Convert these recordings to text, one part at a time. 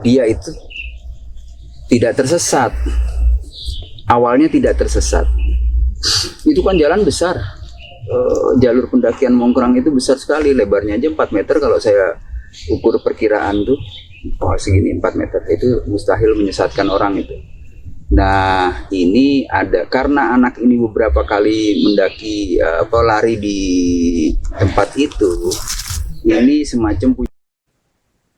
dia itu tidak tersesat. Awalnya tidak tersesat. Itu kan jalan besar. Jalur pendakian Mongkrang itu besar sekali, lebarnya aja 4 meter. Kalau saya ukur perkiraan tuh, segini 4 meter. Itu mustahil menyesatkan orang itu. Nah, ini ada karena anak ini beberapa kali mendaki lari di tempat itu. Ini semacam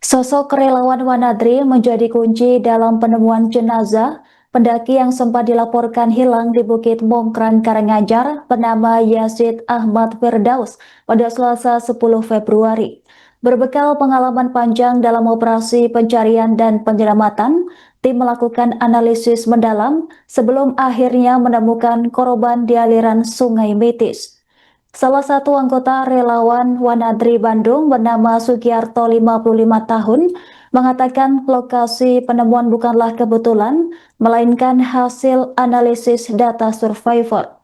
Sosok relawan Wanadri menjadi kunci dalam penemuan jenazah pendaki yang sempat dilaporkan hilang di Bukit Mongkrang, Karanganyar bernama Yazid Ahmad Firdaus pada Selasa 10 Februari. Berbekal pengalaman panjang dalam operasi pencarian dan penyelamatan, tim melakukan analisis mendalam sebelum akhirnya menemukan korban di aliran Sungai Mitis. Salah satu anggota relawan Wanadri Bandung bernama Sugiarto 55 tahun mengatakan lokasi penemuan bukanlah kebetulan, melainkan hasil analisis data survivor.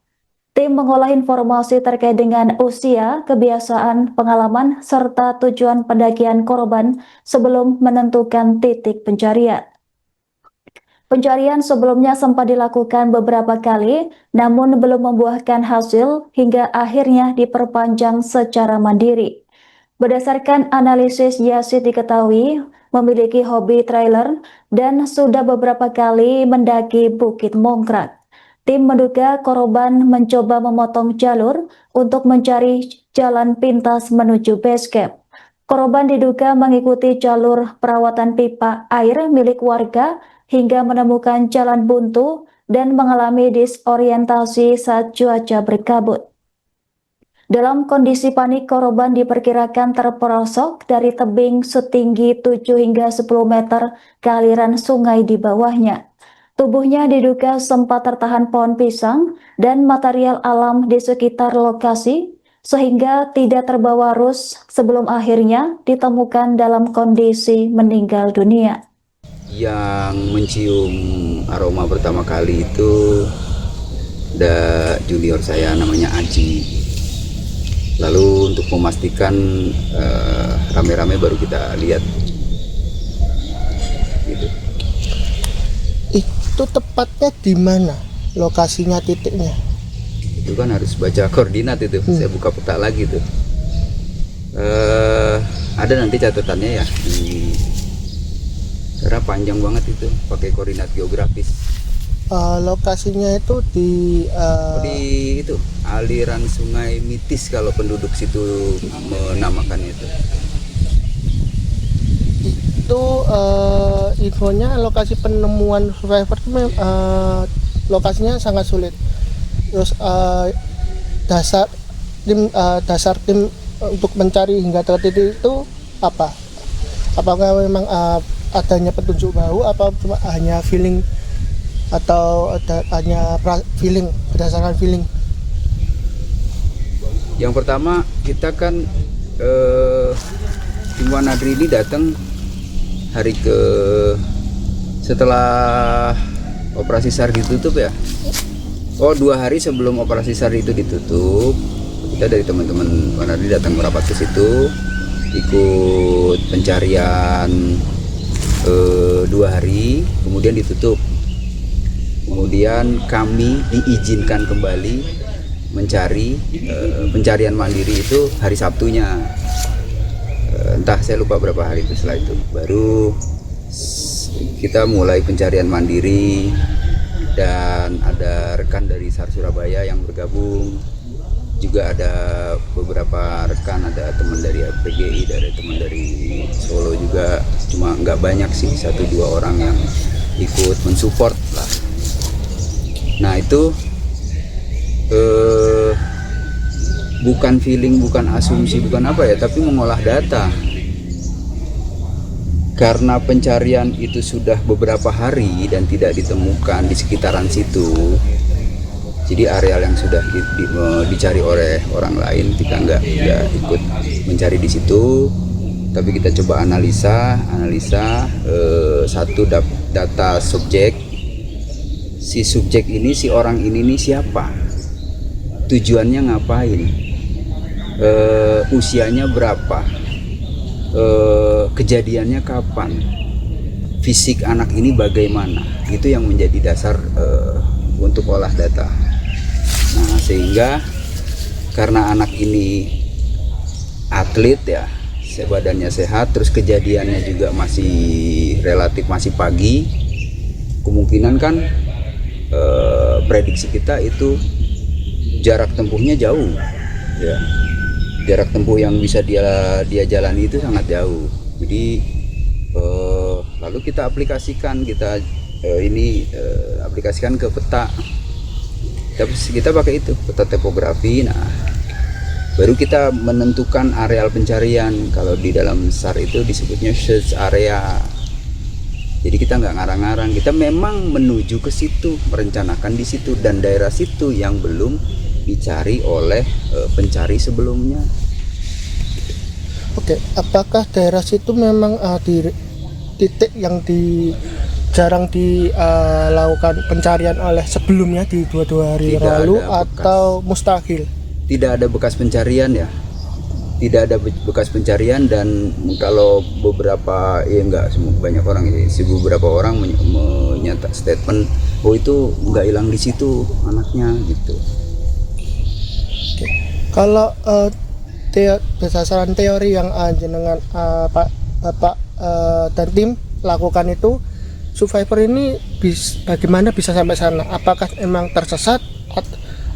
Tim mengolah informasi terkait dengan usia, kebiasaan, pengalaman, serta tujuan pendakian korban sebelum menentukan titik pencarian. Pencarian sebelumnya sempat dilakukan beberapa kali, namun belum membuahkan hasil hingga akhirnya diperpanjang secara mandiri. Berdasarkan analisis, Yazid diketahui memiliki hobi trailer dan sudah beberapa kali mendaki Bukit Mongkrang. Tim menduga korban mencoba memotong jalur untuk mencari jalan pintas menuju base camp. Korban diduga mengikuti jalur perawatan pipa air milik warga hingga menemukan jalan buntu dan mengalami disorientasi saat cuaca berkabut. Dalam kondisi panik, korban diperkirakan terperosok dari tebing setinggi 7 hingga 10 meter ke aliran sungai di bawahnya. Tubuhnya diduga sempat tertahan pohon pisang dan material alam di sekitar lokasi, sehingga tidak terbawa arus sebelum akhirnya ditemukan dalam kondisi meninggal dunia. Yang mencium aroma pertama kali itu ada junior saya namanya Aji. Lalu untuk memastikan rame-rame baru kita lihat gitu. Itu tepatnya di mana lokasinya, titiknya? Itu kan harus baca koordinat itu. Saya buka peta lagi tuh. Ada nanti catatannya ya karena panjang banget itu, pakai koordinat geografis. Lokasinya itu di itu aliran Sungai Mitis kalau penduduk situ menamakannya itu. Itu infonya lokasi penemuan survivor itu lokasinya sangat sulit. Terus dasar tim untuk mencari hingga ke titik itu apa? Apakah memang adanya petunjuk bau, apa cuma hanya feeling, atau hanya feeling, berdasarkan feeling? Yang pertama kita kan tim Wanadri ini datang hari setelah operasi SAR ditutup ya. 2 hari sebelum operasi SAR itu ditutup, kita dari teman-teman Wanadri datang merapat ke situ, ikut pencarian 2 hari, kemudian ditutup. Kemudian kami diizinkan kembali mencari pencarian mandiri itu hari Sabtunya. Entah saya lupa berapa hari itu, setelah itu baru kita mulai pencarian mandiri, dan ada rekan dari SAR Surabaya yang bergabung, juga ada beberapa rekan, ada teman dari PGI, ada teman dari Solo juga, cuma nggak banyak sih, 1-2 orang yang ikut mensupport lah. Nah itu bukan feeling, bukan asumsi, bukan apa ya, tapi mengolah data. Karena pencarian itu sudah beberapa hari dan tidak ditemukan di sekitaran situ, jadi areal yang sudah dicari oleh orang lain, kita nggak ikut mencari di situ, tapi kita coba analisa satu data subjek. Si subjek ini, si orang ini nih siapa, tujuannya ngapain, usianya berapa, kejadiannya kapan. fisik anak ini bagaimana, itu yang menjadi dasar untuk olah data. Nah, sehingga karena anak ini atlet ya, badannya sehat, terus kejadiannya juga masih relatif masih pagi, kemungkinan kan prediksi kita itu jarak tempuhnya jauh ya, jarak tempuh yang bisa dia jalani itu sangat jauh. Jadi lalu kita aplikasikan, aplikasikan ke peta. Kita pakai itu peta topografi. Nah, baru kita menentukan areal pencarian. Kalau di dalam SAR itu disebutnya search area. Jadi kita nggak ngarang-ngarang, kita memang menuju ke situ, merencanakan di situ, dan daerah situ yang belum dicari oleh pencari sebelumnya. Oke, apakah daerah situ memang di titik yang jarang dilakukan pencarian oleh sebelumnya di 22 hari Tidak lalu, ada atau mustahil? Tidak ada bekas pencarian ya, tidak ada bekas pencarian. Dan kalau beberapa, ya enggak semua, banyak orang sih, beberapa orang menyatakan statement bahwa itu nggak hilang di situ anaknya gitu. Oke. Kalau berdasarkan teori yang jenengan Bapak dan tim lakukan itu, survivor ini bagaimana bisa sampai sana? Apakah memang tersesat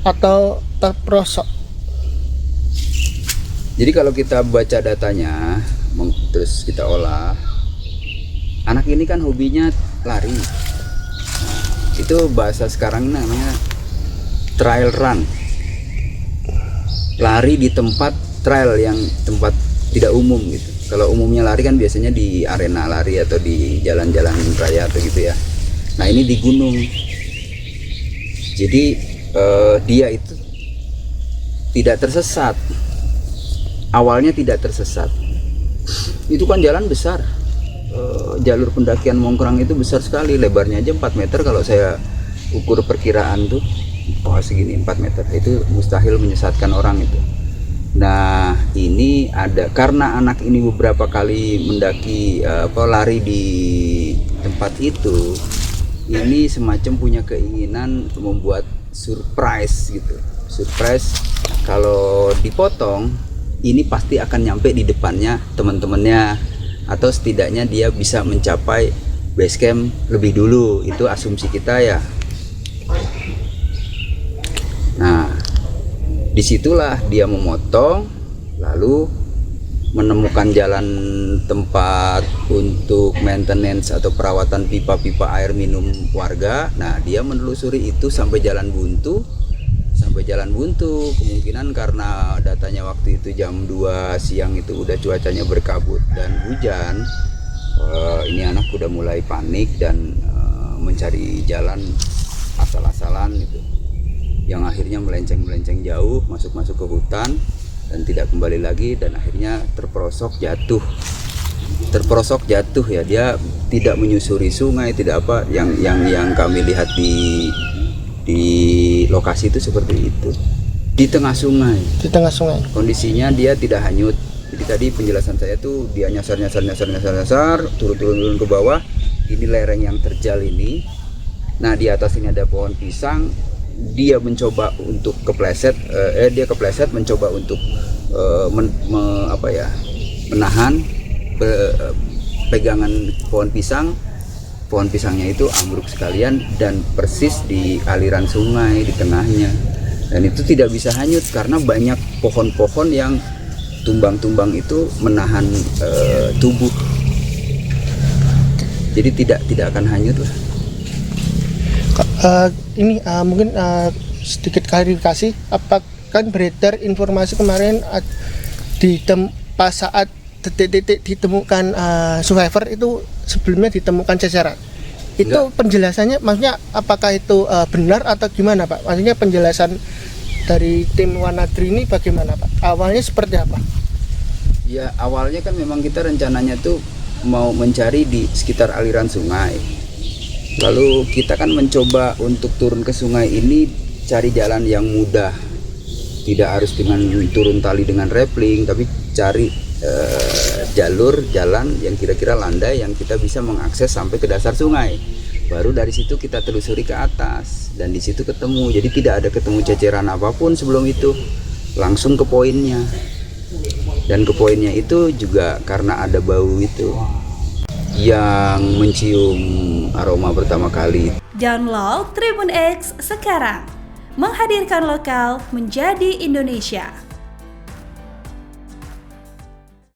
atau terperosok? Jadi kalau kita baca datanya, terus kita olah, anak ini kan hobinya lari. Itu bahasa sekarang namanya trail run. Lari di tempat trail, yang tempat tidak umum gitu. Kalau umumnya lari kan biasanya di arena lari atau di jalan-jalan raya atau gitu ya. Nah, ini di gunung. Jadi dia itu tidak tersesat. Awalnya tidak tersesat. Itu kan jalan besar. Jalur pendakian Mongkrang itu besar sekali, lebarnya aja 4 meter. Kalau saya ukur perkiraan tuh, segini 4 meter. Itu mustahil menyesatkan orang itu. Nah, ini ada karena anak ini beberapa kali mendaki lari di tempat itu. Ini semacam punya keinginan membuat surprise gitu. Surprise, kalau dipotong ini pasti akan nyampe di depannya teman-temannya, atau setidaknya dia bisa mencapai base camp lebih dulu. Itu asumsi kita ya. Nah, disitulah dia memotong, lalu menemukan jalan tempat untuk maintenance atau perawatan pipa-pipa air minum warga. Nah, dia menelusuri itu sampai Jalan Buntu. Kemungkinan karena datanya waktu itu jam 2 siang itu udah cuacanya berkabut dan hujan. Ini anak udah mulai panik dan mencari jalan asal-asalan gitu, yang akhirnya melenceng jauh, masuk ke hutan dan tidak kembali lagi, dan akhirnya terperosok jatuh ya. Dia tidak menyusuri sungai, tidak apa, yang kami lihat di lokasi itu seperti itu, di tengah sungai. Kondisinya dia tidak hanyut. Jadi tadi penjelasan saya tuh dia nyasar turun ke bawah. Ini lereng yang terjal ini. Nah, di atas ini ada pohon pisang. Dia mencoba untuk kepleset, mencoba untuk menahan pegangan pohon pisang. Pohon pisangnya itu ambruk sekalian dan persis di aliran sungai di tengahnya. Dan itu tidak bisa hanyut karena banyak pohon-pohon yang tumbang-tumbang itu menahan tubuh. Jadi tidak akan hanyut lah. Mungkin sedikit klarifikasi, kan beredar informasi kemarin pas saat detik-detik ditemukan survivor itu sebelumnya ditemukan ceceran. Itu penjelasannya, maksudnya apakah itu benar atau gimana, Pak? Maksudnya penjelasan dari tim Wanadri ini bagaimana, Pak? Awalnya seperti apa? Ya, awalnya kan memang kita rencananya tuh mau mencari di sekitar aliran sungai. Lalu kita kan mencoba untuk turun ke sungai ini cari jalan yang mudah. Tidak harus dengan turun tali dengan rappelling, tapi cari jalur jalan yang kira-kira landai yang kita bisa mengakses sampai ke dasar sungai. Baru dari situ kita telusuri ke atas dan di situ ketemu. Jadi tidak ada ketemu ceceran apapun sebelum itu, langsung ke poinnya. Dan ke poinnya itu juga karena ada bau itu yang mencium aroma pertama kali. Download Tribun X sekarang, menghadirkan lokal menjadi Indonesia.